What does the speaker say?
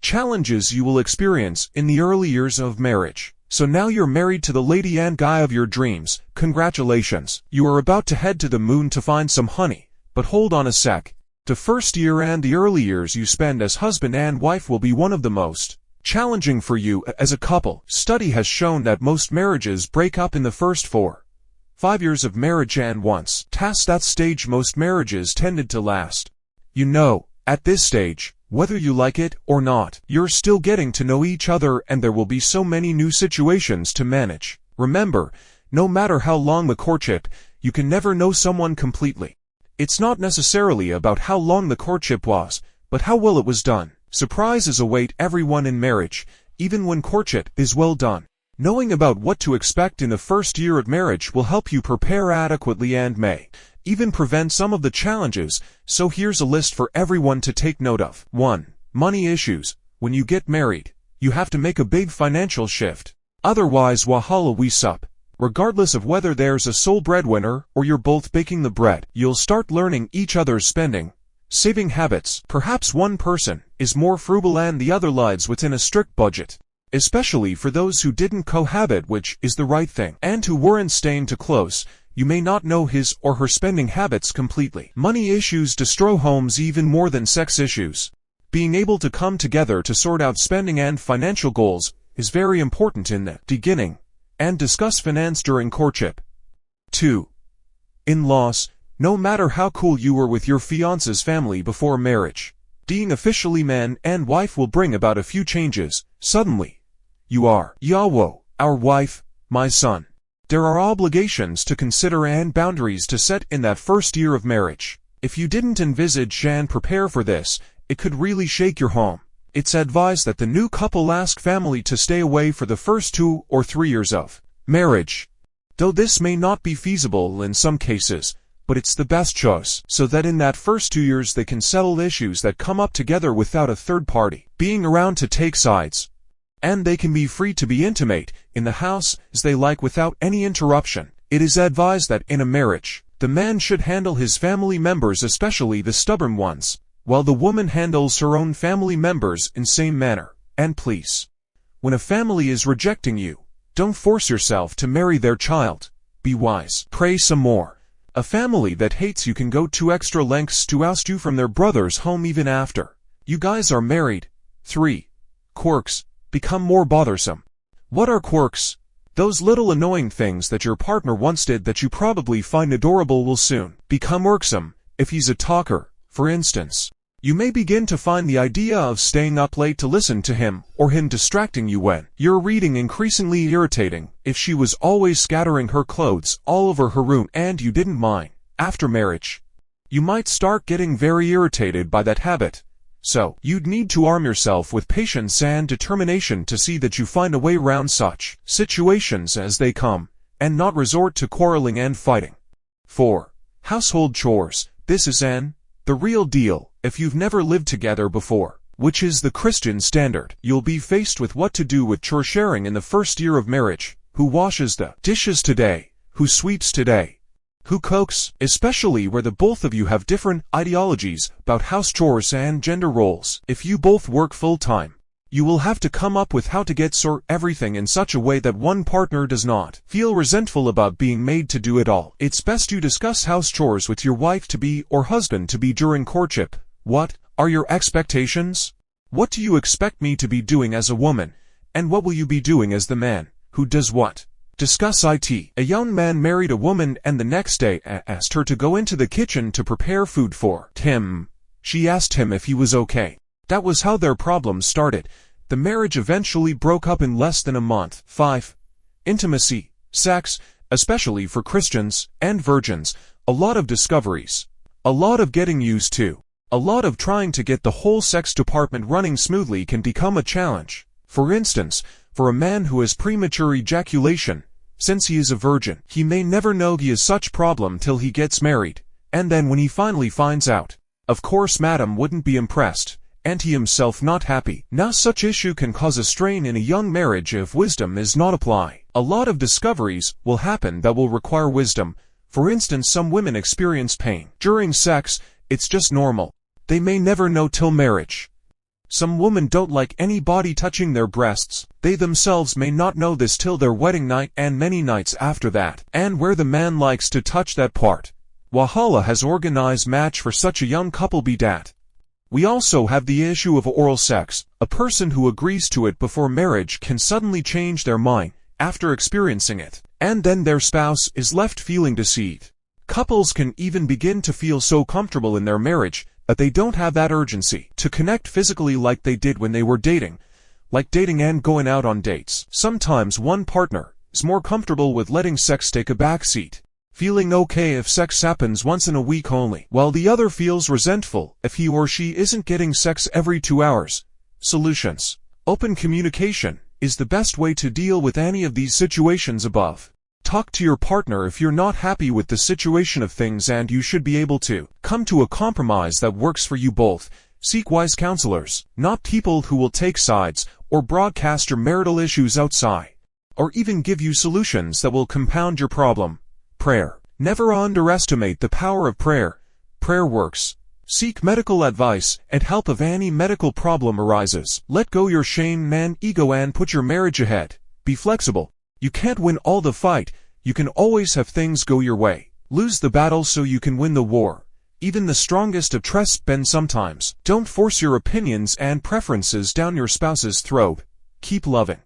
challenges you will experience in the early years of marriage. So now you're married to the lady and guy of your dreams. Congratulations. You are about to head to the moon to find some honey. But hold on a sec. The first year and the early years you spend as husband and wife will be one of the most challenging for you as a couple. Study has shown that most marriages break up in the first 4-5 years of marriage, and once past that stage most marriages tended to last. You know, at this stage, whether you like it or not, you're still getting to know each other and there will be so many new situations to manage. Remember, no matter how long the courtship, you can never know someone completely. It's not necessarily about how long the courtship was, but how well it was done. Surprises await everyone in marriage, even when courtship is well done. Knowing about what to expect in the first year of marriage will help you prepare adequately and may even prevent some of the challenges, so here's a list for everyone to take note of. 1. Money issues. When you get married, you have to make a big financial shift. Otherwise, wahala we sup. Regardless of whether there's a sole breadwinner or you're both baking the bread, you'll start learning each other's spending, saving habits. Perhaps one person is more frugal and the other lives within a strict budget. Especially for those who didn't cohabit, which is the right thing, and who weren't staying too close. You may not know his or her spending habits completely. Money issues destroy homes even more than sex issues. Being able to come together to sort out spending and financial goals is very important in the beginning, and discuss finance during courtship. 2. In-laws. No matter how cool you were with your fiance's family before marriage, being officially man and wife will bring about a few changes. Suddenly, you are Yahweh, our wife, my son. There are obligations to consider and boundaries to set in that first year of marriage. If you didn't envisage and prepare for this, it could really shake your home. It's advised that the new couple ask family to stay away for the first 2 or 3 years of marriage. Though this may not be feasible in some cases, but it's the best choice, so that in that first 2 years they can settle issues that come up together without a third party being around to take sides. And they can be free to be intimate in the house as they like without any interruption. It is advised that in a marriage, the man should handle his family members, especially the stubborn ones, while the woman handles her own family members in same manner. And please, when a family is rejecting you, don't force yourself to marry their child. Be wise. Pray some more. A family that hates you can go to extra lengths to oust you from their brother's home even after you guys are married. 3. Quirks. Become more bothersome. What are quirks? Those little annoying things that your partner once did that you probably find adorable will soon become irksome. If he's a talker, for instance, you may begin to find the idea of staying up late to listen to him or him distracting you when you're reading increasingly irritating. If she was always scattering her clothes all over her room and you didn't mind, after marriage, you might start getting very irritated by that habit. So, you'd need to arm yourself with patience and determination to see that you find a way around such situations as they come, and not resort to quarreling and fighting. 4. Household chores. This is the real deal. If you've never lived together before, which is the Christian standard, you'll be faced with what to do with chore sharing in the first year of marriage. Who washes the dishes today? Who sweeps today? Who cooks? Especially where the both of you have different ideologies about house chores and gender roles. If you both work full-time, you will have to come up with how to sort everything in such a way that one partner does not feel resentful about being made to do it all. It's best you discuss house chores with your wife-to-be or husband-to-be during courtship. What are your expectations? What do you expect me to be doing as a woman? And what will you be doing as the man who does what? Discuss it. A young man married a woman and the next day asked her to go into the kitchen to prepare food for him. She asked him if he was okay. That was how their problem started. The marriage eventually broke up in less than a month. 5. Intimacy. Sex, especially for Christians and virgins. A lot of discoveries. A lot of getting used to. A lot of trying to get the whole sex department running smoothly can become a challenge. For instance, for a man who has premature ejaculation, since he is a virgin, he may never know he has such problem till he gets married, and then when he finally finds out, of course madam wouldn't be impressed, and he himself not happy. Now such issue can cause a strain in a young marriage if wisdom is not applied. A lot of discoveries will happen that will require wisdom. For instance, some women experience pain during sex. It's just normal. They may never know till marriage. Some women don't like anybody touching their breasts. They themselves may not know this till their wedding night and many nights after that. And where the man likes to touch that part. Wahala has organized match for such a young couple be dat. We also have the issue of oral sex. A person who agrees to it before marriage can suddenly change their mind after experiencing it, and then their spouse is left feeling deceived. Couples can even begin to feel so comfortable in their marriage that they don't have that urgency to connect physically like they did when they were dating, like dating and going out on dates. Sometimes one partner is more comfortable with letting sex take a backseat, feeling okay if sex happens once in a week only, while the other feels resentful if he or she isn't getting sex every 2 hours. Solutions. Open communication is the best way to deal with any of these situations above. Talk to your partner if you're not happy with the situation of things, and you should be able to come to a compromise that works for you both. Seek wise counselors, not people who will take sides or broadcast your marital issues outside, or even give you solutions that will compound your problem. Prayer. Never underestimate the power of prayer. Prayer works. Seek medical advice and help if any medical problem arises. Let go your shame and ego and put your marriage ahead. Be flexible. You can't win all the fight. You can always have things go your way. Lose the battle so you can win the war. Even the strongest of trusts bend sometimes. Don't force your opinions and preferences down your spouse's throat. Keep loving.